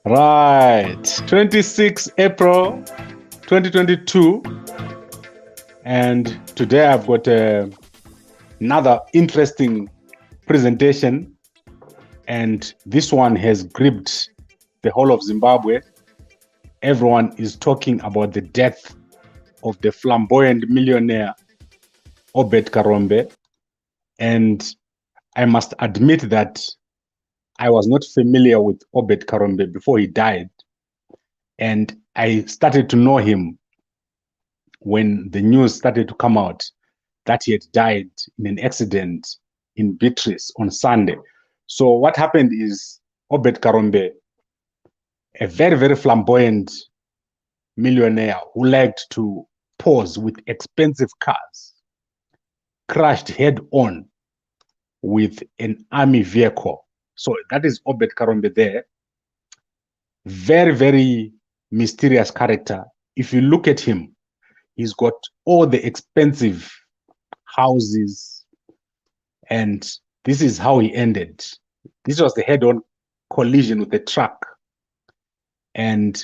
Right, 26 April 2022, and today I've got another interesting presentation, and this one has gripped the whole of Zimbabwe. Everyone is talking about the death of the flamboyant millionaire Obert Karombe, and I must admit that I was not familiar with Obert Karombe before he died, and I started to know him when the news started to come out that he had died in an accident in Beatrice on Sunday. So what happened is Obed Karombe, a very, very flamboyant millionaire who liked to pose with expensive cars, crashed head on with an army vehicle. So that is Obed Karombe there. Very, very mysterious character. If you look at him, he's got all the expensive houses, and this is how he ended. This was the head-on collision with the truck. And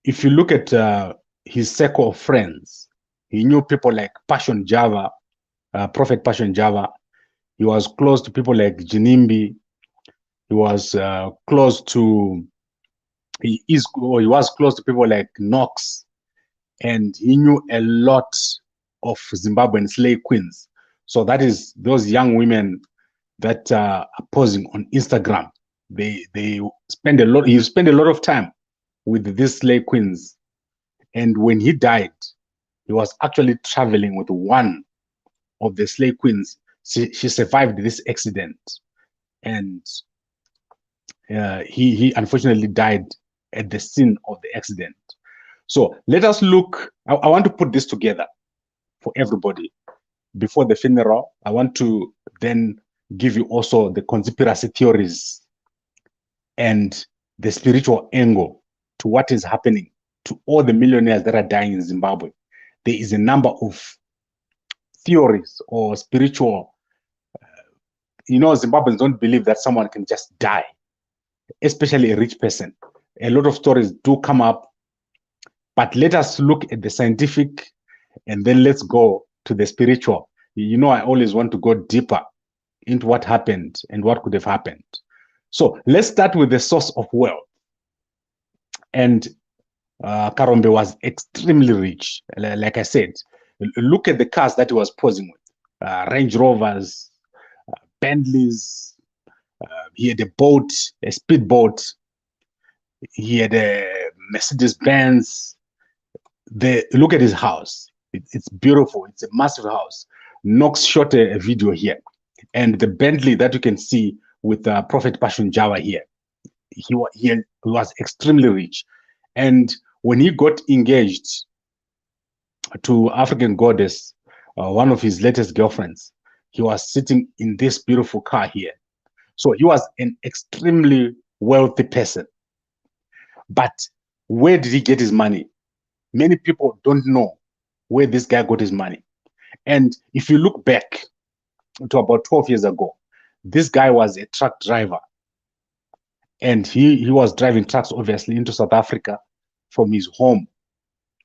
if you look at his circle of friends, he knew people like Passion Java, Prophet Passion Java. He was close to people like Jinimbi. He was close to people like Knox, and he knew a lot of Zimbabwean slave queens. So that is those young women that are posing on Instagram. They spend a lot. He spent a lot of time with these slave queens, and when he died, he was actually traveling with one of the slave queens. She survived this accident, and he unfortunately died at the scene of the accident. So let us look. I want to put this together for everybody before the funeral. I want to then give you also the conspiracy theories and the spiritual angle to what is happening to all the millionaires that are dying in Zimbabwe. There is a number of theories or spiritual, Zimbabweans don't believe that someone can just die, especially a rich person. A lot of stories do come up, but let us look at the scientific and then let's go to the spiritual. I always want to go deeper into what happened and what could have happened. So let's start with the source of wealth. And Karombe was extremely rich. Like I said, look at the cars that he was posing with. Range Rovers, Bentleys. He had a boat, a speedboat. He had a Mercedes Benz. Look at his house. It's beautiful. It's a massive house. Knox shot a video here. And the Bentley that you can see with Prophet Passion Java here, he was extremely rich. And when he got engaged to African Goddess, one of his latest girlfriends, he was sitting in this beautiful car here. So he was an extremely wealthy person. But where did he get his money? Many people don't know where this guy got his money. And if you look back to about 12 years ago, this guy was a truck driver. And he was driving trucks, obviously, into South Africa from his home,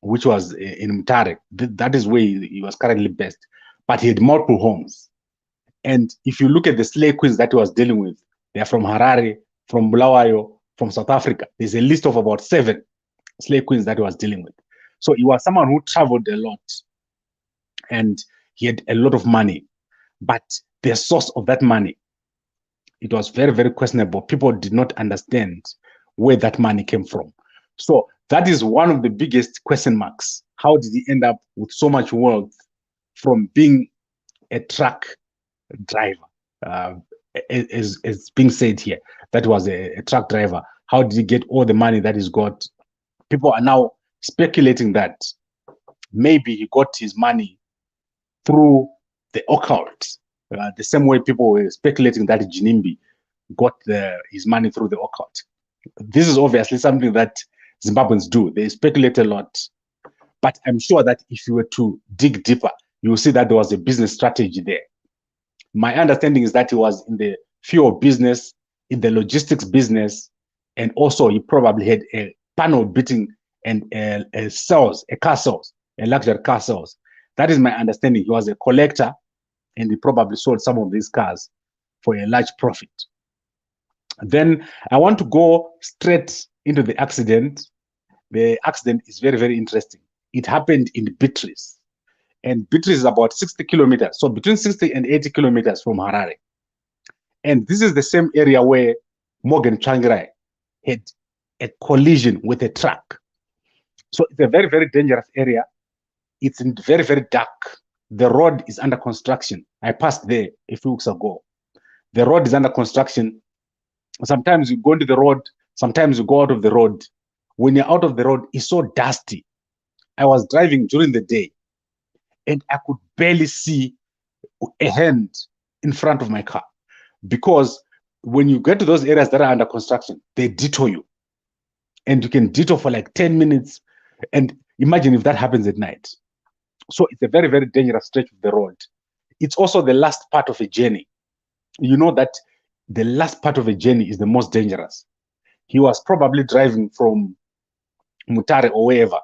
which was in Mutare. That is where he was currently based. But he had multiple homes. And if you look at the slave queens that he was dealing with, they're from Harare, from Bulawayo, from South Africa. There's a list of about 7 slave queens that he was dealing with. So he was someone who traveled a lot, and he had a lot of money. But the source of that money, it was very, very questionable. People did not understand where that money came from. So that is one of the biggest question marks. How did he end up with so much wealth from being a truck driver? As being said here, that was a truck driver. How did he get all the money that he's got? People are now speculating that maybe he got his money through the occult. The same way people were speculating that Jinimbi got his money through the occult. This is obviously something that Zimbabweans do. They speculate a lot. But I'm sure that if you were to dig deeper, you will see that there was a business strategy there. My understanding is that he was in the fuel business, in the logistics business, And also he probably had a panel beating and car sales, a luxury car sales. That is my understanding. He was a collector and he probably sold some of these cars for a large profit. Then I want to go straight into the accident. The accident is very, very interesting. It happened in Beatrice. And Beatrice is about 60 kilometers. So between 60 and 80 kilometers from Harare. And this is the same area where Morgan Tsvangirai had a collision with a truck. So it's a very, very dangerous area. It's very, very dark. The road is under construction. I passed there a few weeks ago. The road is under construction. Sometimes you go into the road, sometimes you go out of the road. When you're out of the road, it's so dusty. I was driving during the day and I could barely see a hand in front of my car, because when you get to those areas that are under construction, they detour you. And you can detour for like 10 minutes. And imagine if that happens at night. So it's a very, very dangerous stretch of the road. It's also the last part of a journey. You know that the last part of a journey is the most dangerous. He was probably driving from Mutare or wherever,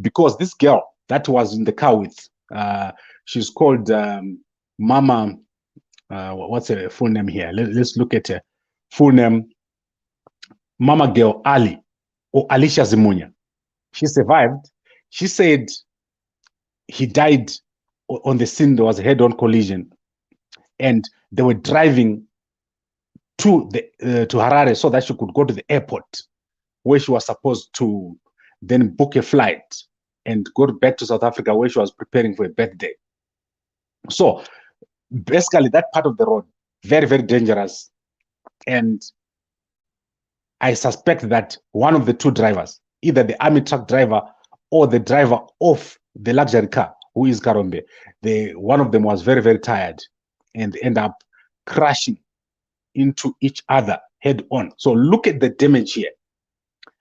because this girl that was in the car with, she's called Mama, what's her full name here? Let's look at her full name. Mama girl Ali, or Alicia Zimunya. She survived. She said he died on the scene. There was a head-on collision, and they were driving to Harare so that she could go to the airport, where she was supposed to then book a flight and go back to South Africa, where she was preparing for a birthday. So basically that part of the road, very, very dangerous. And I suspect that one of the two drivers, either the army truck driver or the driver of the luxury car, who is Karombe, one of them was very, very tired and end up crashing into each other head on. So look at the damage here.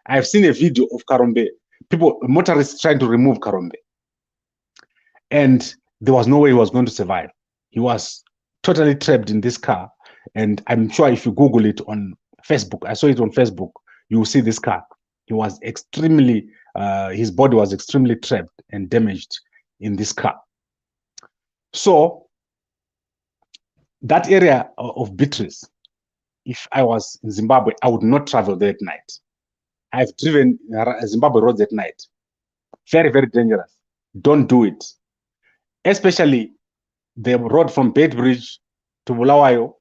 I've seen a video of Karombe, motorists trying to remove Karombe. And there was no way he was going to survive. He was totally trapped in this car. And I'm sure if you Google it on Facebook, I saw it on Facebook, you will see this car. He was extremely, his body was extremely trapped and damaged in this car. So that area of Beatrice, if I was in Zimbabwe, I would not travel there at night. I've driven Zimbabwe roads at night. Very, very dangerous. Don't do it. Especially the road from Beitbridge to Bulawayo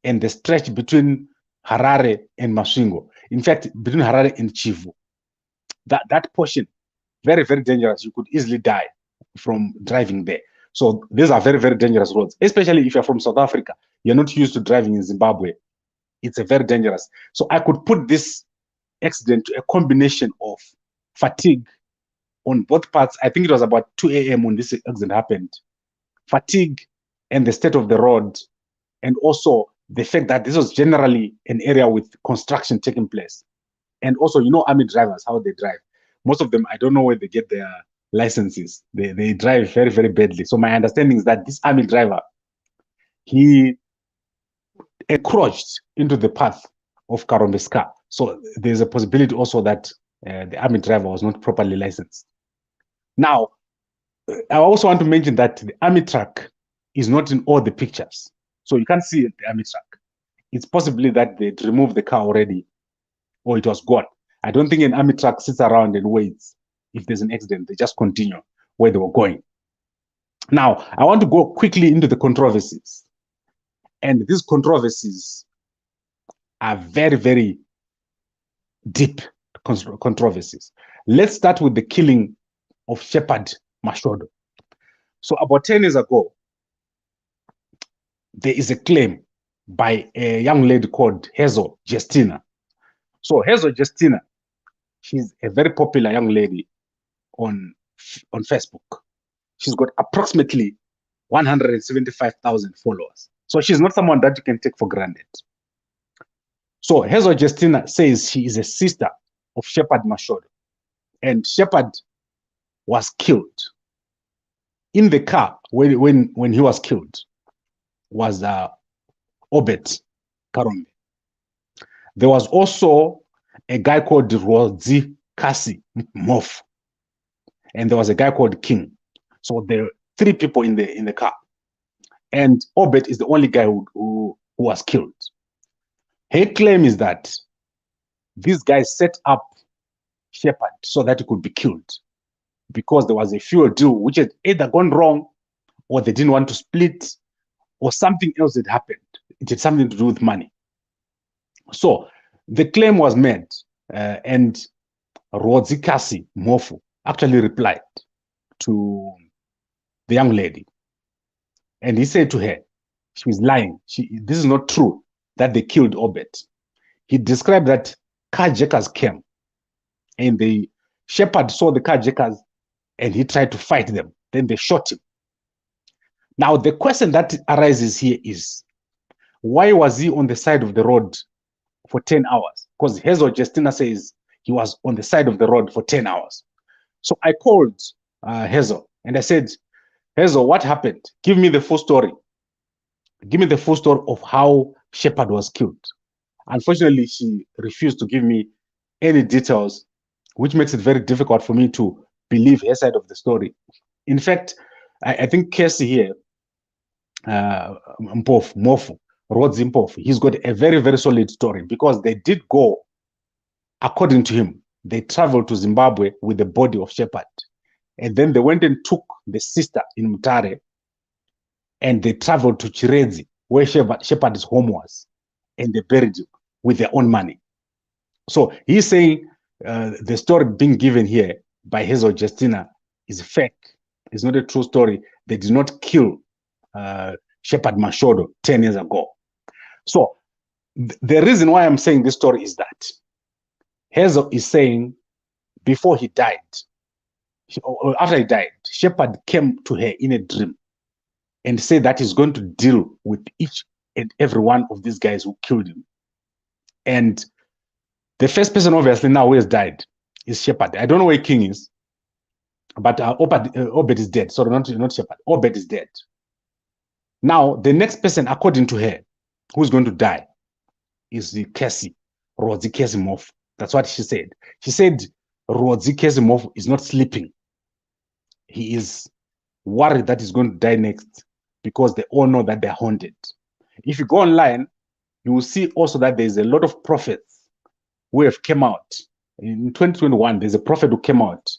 and the stretch between Harare and Masvingo. In fact, between Harare and Chivu. That portion, very, very dangerous. You could easily die from driving there. So these are very, very dangerous roads, especially if you're from South Africa. You're not used to driving in Zimbabwe. It's a very dangerous. So I could put this accident to a combination of fatigue on both parts. I think it was about 2 a.m. when this accident happened. Fatigue and the state of the road, and also the fact that this was generally an area with construction taking place. And also, you know, army drivers, how they drive. Most of them, I don't know where they get their licenses. They drive very, very badly. So my understanding is that this army driver, he encroached into the path of Karombe's car. So there's a possibility also that the army driver was not properly licensed. Now, I also want to mention that the army truck is not in all the pictures. So you can't see the army truck. It's possibly that they'd removed the car already or it was gone. I don't think an army truck sits around and waits. If there's an accident, they just continue where they were going. Now, I want to go quickly into the controversies. And these controversies are very, very deep controversies. Let's start with the killing of Shepherd Mashodo. So about 10 years ago, there is a claim by a young lady called Hazel Justina. So Hazel Justina, she's a very popular young lady on Facebook. She's got approximately 175,000 followers. So she's not someone that you can take for granted. So Hazel Justina says she is a sister of Shepherd Mashodo. And Shepherd was killed. In the car when he was killed was Obert Karombe. There was also a guy called Rodzi Kasi Mof, and there was a guy called King. So there were 3 people in the car, and Obed is the only guy who was killed. Her claim is that these guys set up Shepard so that he could be killed because there was a fuel deal which had either gone wrong, or they didn't want to split, or something else had happened. It had something to do with money. So the claim was made, and Rodzikasi Mofu actually replied to the young lady. And he said to her, she was lying. This is not true that they killed Obed. He described that carjackers came, and the shepherd saw the carjackers, and he tried to fight them. Then they shot him. Now, the question that arises here is, why was he on the side of the road for 10 hours? Because Hazel Justina says he was on the side of the road for 10 hours. So I called Hazel, and I said, Hazel, what happened? Give me the full story. Give me the full story of how Shepard was killed. Unfortunately, she refused to give me any details, which makes it very difficult for me to believe her side of the story. In fact, I think Casey here, Mpofu, Mofu, Rodzi Mpofu, he's got a very, very solid story, because they did go, according to him, they traveled to Zimbabwe with the body of Shepard. And then they went and took the sister in Mutare, and they traveled to Chirezi, where Shepard's home was, and they buried him with their own money. So he's saying the story being given here by Hazel Justina is fake. It's not a true story. They did not kill Shepard Mashodo 10 years ago. So the reason why I'm saying this story is that Hazel is saying before he died, or after he died, Shepard came to her in a dream and said that he's going to deal with each and every one of these guys who killed him. And the first person, obviously, now who has died is Shepard. I don't know where King is, but Obed is dead. Sorry, not Shepard. Obed is dead. Now, the next person, according to her, who's going to die is the Cassie, Rodzi Kesimov. That's what she said. She said Rodzi Kesimov is not sleeping. He is worried that he's going to die next, because they all know that they're haunted. If you go online, you will see also that there's a lot of prophets who have come out. In 2021, there's a prophet who came out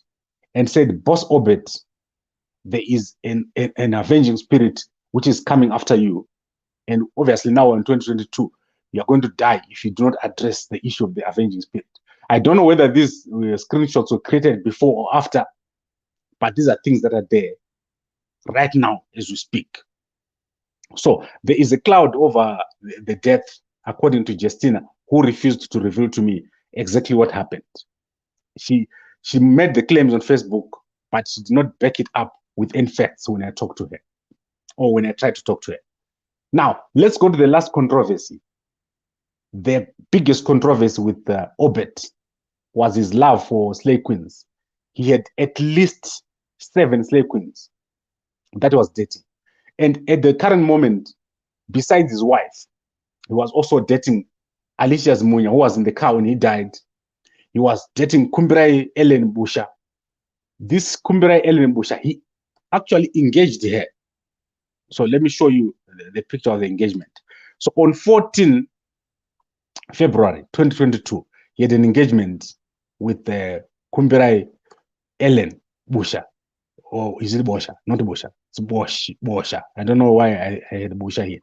and said, Boss Obed, there is an avenging spirit which is coming after you. And obviously now in 2022, you're going to die if you do not address the issue of the avenging spirit. I don't know whether these screenshots were created before or after, but these are things that are there right now as we speak. So there is a cloud over the death, according to Justina, who refused to reveal to me exactly what happened. She made the claims on Facebook, but she did not back it up with any facts when I talked to her, or when I tried to talk to her. Now, let's go to the last controversy. The biggest controversy with Obed was his love for slave queens. He had at least 7 slave queens that was dating. And at the current moment, besides his wife, he was also dating Alicia Zmunya, who was in the car when he died. He was dating Kumbirai Ellen Busha. This Kumbirai Ellen Busha, he actually engaged her. So let me show you the picture of the engagement. So on 14 February 2022, he had an engagement with Kumbirai Ellen Busha. Or is it Bosha? Not Bosha. It's Bosha. I don't know why I had Bosha here.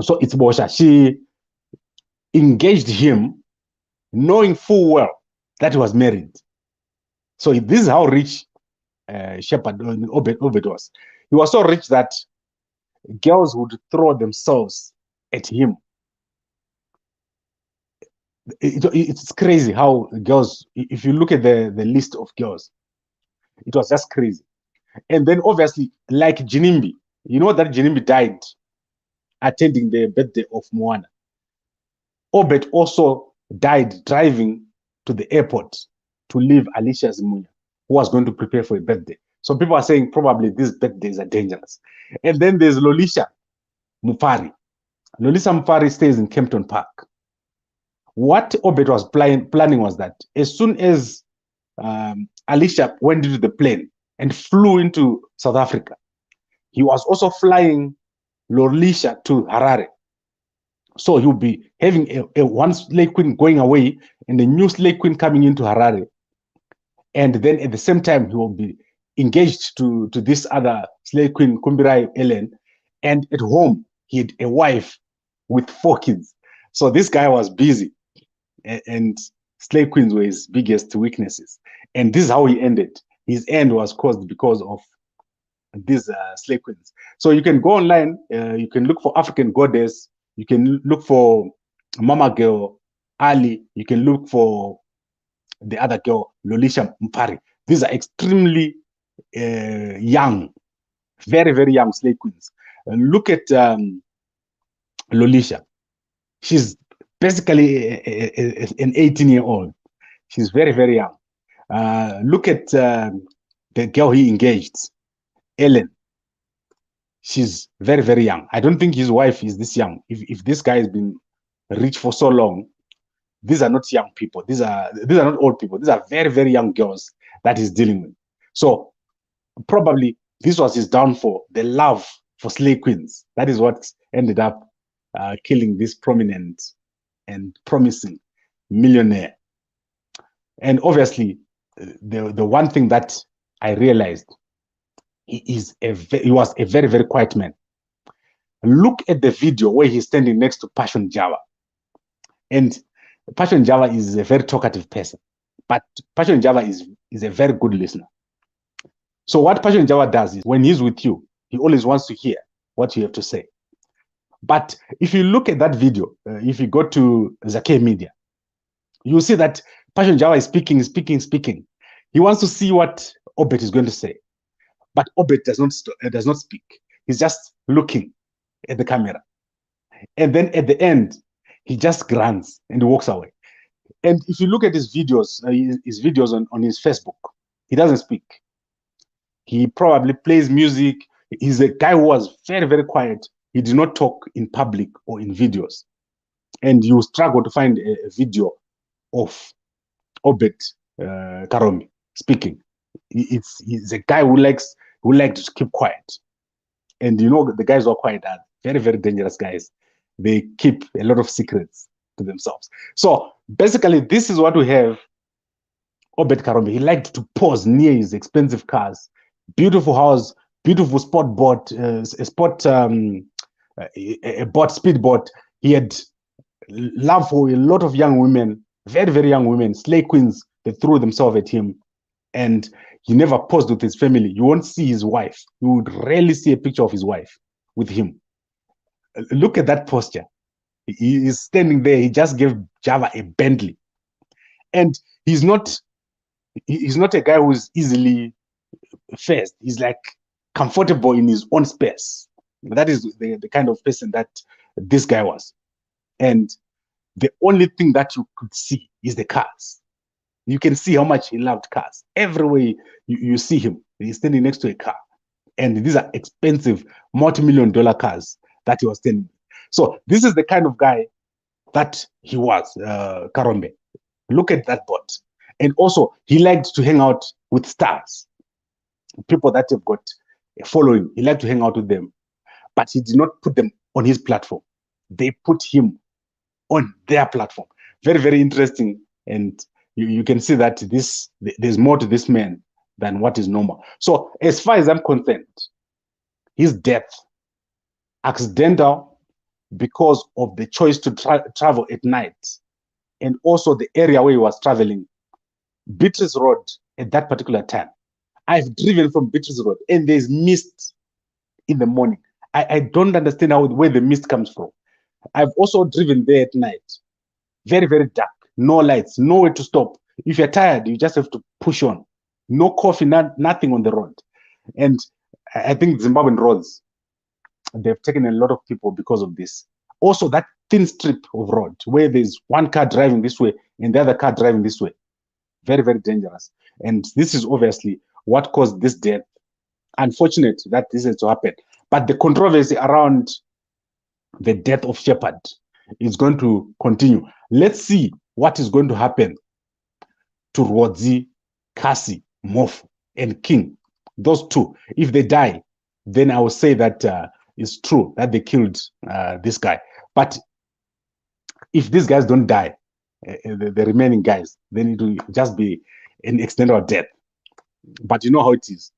So it's Bosha. She engaged him knowing full well that he was married. So this is how rich Shepard Obed was. He was so rich that girls would throw themselves at him. It's crazy how girls, if you look at the list of girls, it was just crazy. And then obviously, like Jinimbi, you know that Jinimbi died attending the birthday of Moana. Obed also died driving to the airport to leave Alicia Zimunya, who was going to prepare for a birthday. So people are saying probably these birthdays are dangerous. And then there's Lolisha Mufari. Lolisha Mufari stays in Kempton Park. What Obed was planning was that as soon as Alicia went into the plane and flew into South Africa, he was also flying Lolisha to Harare. So he'll be having a one slave queen going away and a new slave queen coming into Harare. And then at the same time, he will be engaged to this other slave queen, Kumbirai Ellen. And at home, he had a wife with 4 kids. So this guy was busy. And slave queens were his biggest weaknesses. And this is how he ended. His end was caused because of these slave queens. So you can go online, you can look for African goddess, you can look for Mama Girl, Ali, you can look for the other girl, Lolisha Mpari. These are extremely young, very, very young slave queens. Look at Lolisha. She's basically an 18-year-old. She's very, very young. Look at the girl he engaged, Ellen. She's very, very young. I don't think his wife is this young. If this guy has been rich for so long, these are not young people. These are not old people. These are very, very young girls that he's dealing with. So probably this was his downfall, the love for slave queens. That is what ended up killing this prominent and promising millionaire. And obviously, the one thing that I realized, he was a very, very quiet man. Look at the video where he's standing next to Passion Java. And Passion Java is a very talkative person, but Passion Java is a very good listener. So what Passion Java does is when he's with you, he always wants to hear what you have to say. But if you look at that video, if you go to Zake Media, you'll see that Passion Java is speaking. He wants to see what Obed is going to say. But Obed does not speak. He's just looking at the camera. And then at the end, he just grunts and walks away. And if you look at his videos on his Facebook, he doesn't speak. He probably plays music. He's a guy who was very, very quiet. He did not talk in public or in videos. And you struggle to find a video of Obert Karombe speaking. He's a guy who likes to keep quiet. And you know, the guys who are quiet are very, very dangerous guys. They keep a lot of secrets to themselves. So basically, this is what we have. Obert Karombe, he liked to pose near his expensive cars, beautiful house, beautiful sport boat, speedboat. He had love for a lot of young women, very, very young women, slave queens. They threw themselves at him, and he never posed with his family. You won't see his wife. You would rarely see a picture of his wife with him. Look at that posture. He is standing there. He just gave Java a Bentley, and he's not a guy who's easily phased. He's like comfortable in his own space. That is the kind of person that this guy was. And the only thing that you could see is the cars. You can see how much he loved cars. Everywhere you see him, he's standing next to a car. And these are expensive, multi-million-dollar cars that he was standing. So this is the kind of guy that he was, Karombe. Look at that boat. And also, he liked to hang out with stars, people that have got a following. He liked to hang out with them. But he did not put them on his platform. They put him on their platform. Very, very interesting. And you can see that there's more to this man than what is normal. So as far as I'm concerned, his death, accidental because of the choice to travel at night, and also the area where he was traveling, Beatrice Road at that particular time. I've driven from Beatrice Road and there's mist in the morning. I don't understand where the mist comes from. I've also driven there at night. Very, very dark. No lights, nowhere to stop. If you're tired, you just have to push on. No coffee, nothing on the road. And I think Zimbabwean roads, they've taken a lot of people because of this. Also, that thin strip of road where there's one car driving this way and the other car driving this way. Very, very dangerous. And this is obviously what caused this death. Unfortunate that this has to happen. But the controversy around the death of Shepherd is going to continue. Let's see what is going to happen to Rodzi, Kasi, Mof, and King. Those two, if they die, then I will say that it's true that they killed this guy. But if these guys don't die, the remaining guys, then it will just be an accidental death. But you know how it is.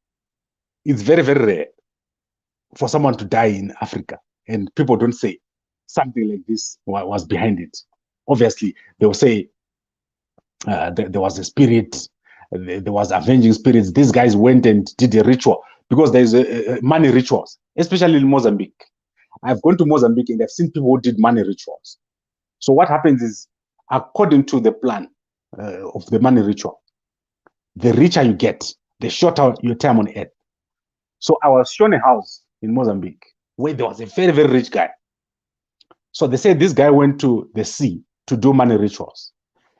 It's very, very rare for someone to die in Africa, and people don't say something like this was behind it. Obviously, they will say there was a spirit, there was avenging spirits. These guys went and did a ritual because there's money rituals, especially in Mozambique. I've gone to Mozambique and I've seen people who did money rituals. So what happens is, according to the plan of the money ritual, the richer you get, the shorter your time on earth. So I was shown a house in Mozambique where there was a very, very rich guy. So they said this guy went to the sea to do money rituals.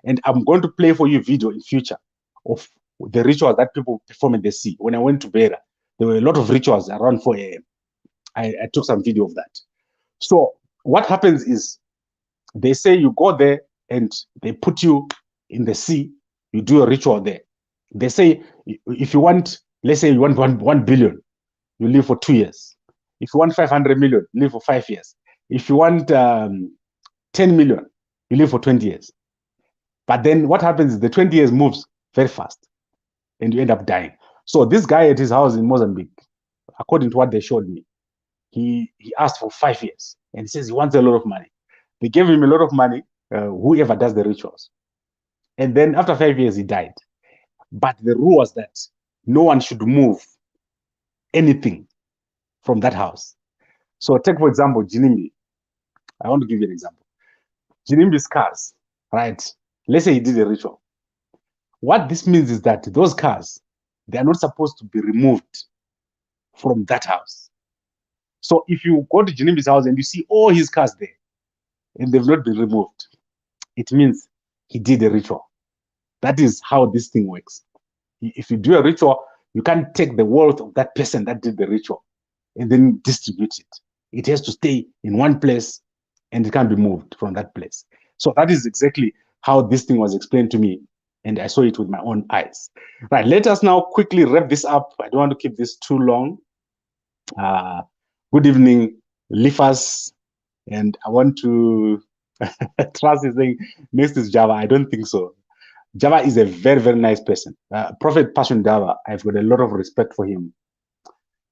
And I'm going to play for you a video in future of the rituals that people perform in the sea. When I went to Beira, there were a lot of rituals around 4 a.m. I took some video of that. So what happens is, they say you go there and they put you in the sea, you do a ritual there. They say if you want, let's say you want 1 billion, you live for 2 years. If you want 500 million, you live for 5 years. If you want 10 million, you live for 20 years. But then what happens is the 20 years moves very fast and you end up dying. So this guy at his house in Mozambique, according to what they showed me, he asked for 5 years and he says he wants a lot of money. They gave him a lot of money, whoever does the rituals. And then after 5 years, he died. But the rule was that no one should move anything from that house. So take, for example, Jinimbi. I want to give you an example. Jinimbi's cars, right? Let's say he did a ritual. What this means is that those cars, they are not supposed to be removed from that house. So if you go to Jinimbi's house and you see all his cars there, and they've not been removed, it means he did a ritual. That is how this thing works. If you do a ritual, you can't take the wealth of that person that did the ritual and then distribute it. It has to stay in one place and it can't be moved from that place. So that is exactly how this thing was explained to me, and I saw it with my own eyes. Right, let us now quickly wrap this up. I don't want to keep this too long. Good evening, Lifas. And I want to trust is saying next is Java. I don't think so. Java is a very, very nice person. Prophet Passion Java, I've got a lot of respect for him.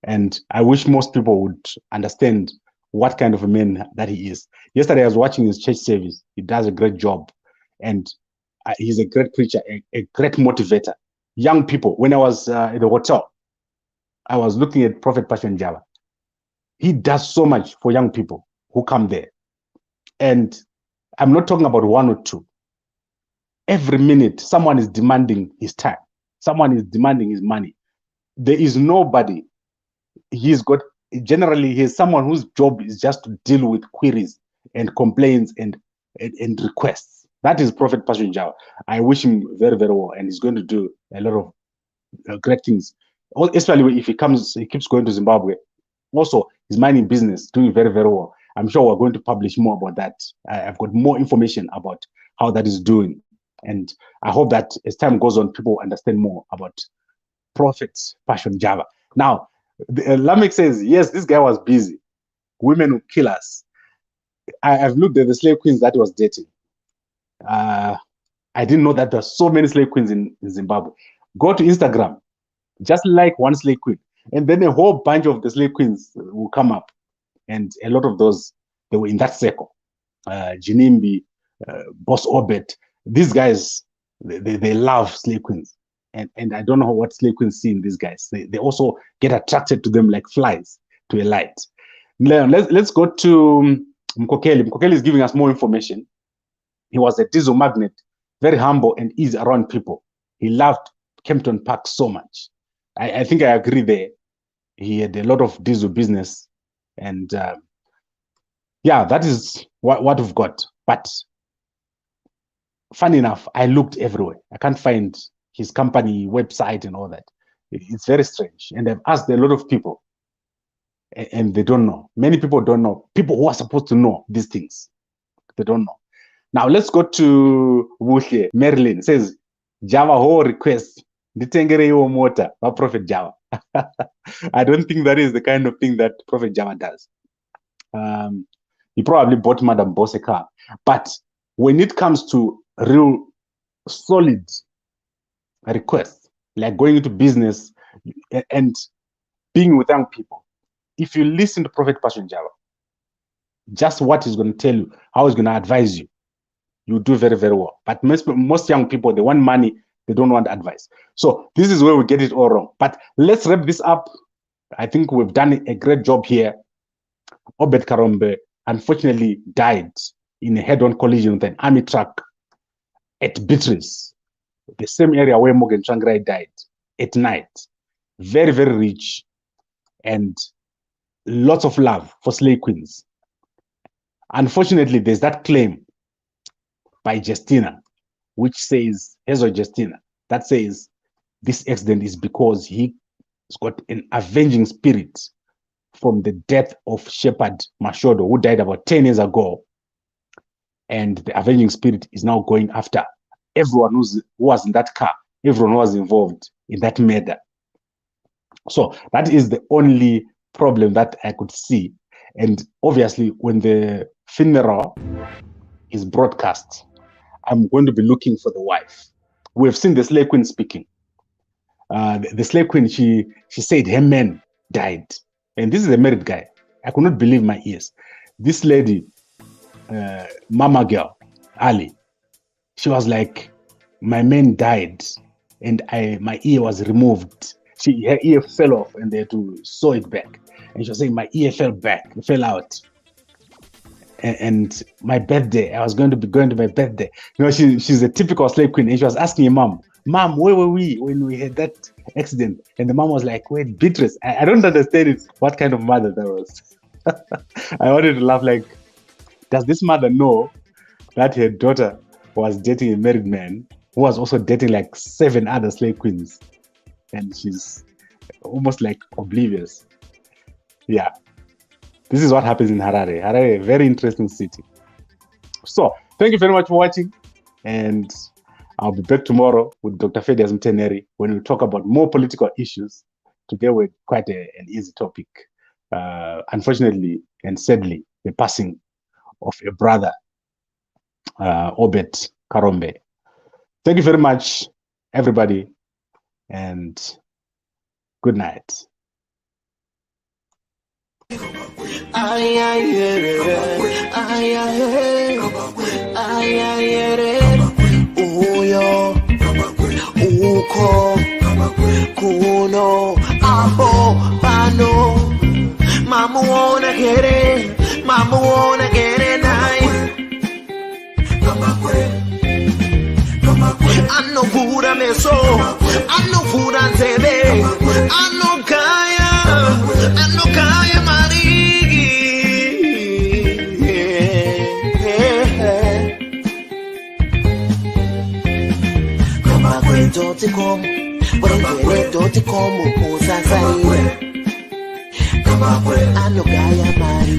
And I wish most people would understand what kind of a man that he is. Yesterday, I was watching his church service. He does a great job. And he's a great preacher, a great motivator. Young people, when I was at the hotel, I was looking at Prophet Passion Java. He does so much for young people who come there. And I'm not talking about one or two. Every minute, someone is demanding his time. Someone is demanding his money. There is nobody. Generally, he's someone whose job is just to deal with queries and complaints and requests. That is Prophet Passion Java. I wish him very, very well. And he's going to do a lot of great things. Especially if he keeps going to Zimbabwe. Also, his mining business doing very, very well. I'm sure we're going to publish more about that. I've got more information about how that is doing. And I hope that as time goes on, people understand more about Prophet's Passion Java. Now, Lamek says, yes, this guy was busy. Women will kill us. I've looked at the slave queens that he was dating. I didn't know that there are so many slave queens in Zimbabwe. Go to Instagram, just like one slave queen. And then a whole bunch of the slave queens will come up. And a lot of those, they were in that circle. Jinimbi, Boss Obed. These guys, they love slave queens. And I don't know what slave queens see in these guys. They also get attracted to them like flies to a light. Now, let's go to Mkokeli. Mkokeli is giving us more information. He was a diesel magnate, very humble and easy around people. He loved Kempton Park so much. I think I agree there. He had a lot of diesel business. And yeah, that is what we've got. But funny enough, I looked everywhere. I can't find his company website and all that. It's very strange. And I've asked a lot of people, and they don't know. Many people don't know. People who are supposed to know these things, They don't know. Now let's go to Wuhle. Marilyn says, Java whole request. Ditengere motor by Prophet Java. I don't think that is the kind of thing that Prophet Java does. He probably bought Madam Boss a car. But when it comes to real solid requests, like going into business and being with young people, if you listen to Prophet Passion Java, just what he's going to tell you, how he's going to advise you, you do very, very well. But most young people, they want money, they don't want advice. So this is where we get it all wrong. But let's wrap this up. I think we've done a great job here. Obert Karombe unfortunately died in a head-on collision with an army truck at Beatrice, the same area where Morgan Tsvangirai died, at night. Very, very rich and lots of love for slave queens. Unfortunately, there's that claim by Justina, which says, Hezo Justina, that says this accident is because he's got an avenging spirit from the death of Shepherd Mashodo, who died about 10 years ago. And the avenging spirit is now going after everyone who was in that car, everyone who was involved in that murder. So that is the only problem that I could see. And obviously, when the funeral is broadcast, I'm going to be looking for the wife. We've seen the slave queen speaking. The slave queen, she said her man died. And this is a married guy. I could not believe my ears. This lady, mama girl, Ali, she was like, my man died and my ear was removed. Her ear fell off and they had to sew it back. And she was saying, my ear fell out. And my birthday, I was going to be going to my birthday. You know, she's a typical slave queen. And she was asking her mom, where were we when we had that accident? And the mom was like, wait, Beatrice, I don't understand it. What kind of mother that was? I wanted to laugh like, does this mother know that her daughter was dating a married man who was also dating like 7 other slave queens? And she's almost like oblivious. Yeah. This is what happens in Harare. Harare, a very interesting city. So, thank you very much for watching. And I'll be back tomorrow with Dr. Fedias Mteneri when we talk about more political issues. Today, we're quite an easy topic. Unfortunately and sadly, the passing of a brother, Obert Karombe. Thank you very much, everybody, and good night. Uyo uko kuno aho bano mama wanna get it nice. I know food I miss so I know food I say I know kaya mari. Come, when don't come,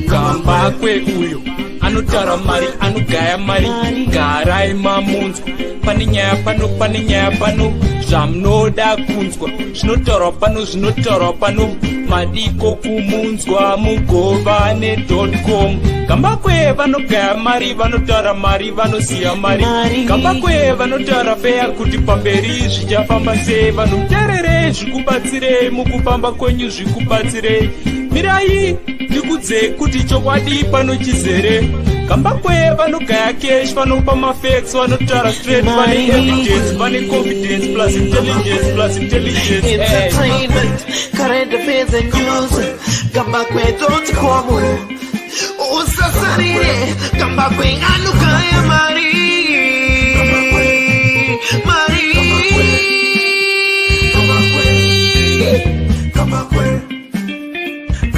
Kamba kwe uyo anotara mari anogaya mari garai mamunzwa paninyaya pano zvamunoda kunzwa zvinotaurwa pano madiko kumunzwa mugova ne.com. Kamba kwe vanogaya mari vanotaura mari vanosiya mari kamba kwe vanotaura feya kuti pamberi zvichafamba sei vanomuterere zvikubatsirei mukufamba kwenyu zvikubatsirei mirai ndikudze kuti chokwadi pano chizere kamba kwe vanogaya cash vanopa mafacts vanotaura straight vane evidence vane confidence plus intelligence entertainment current affairs and news kamba kwe.com usasarire kamba kwe anukaya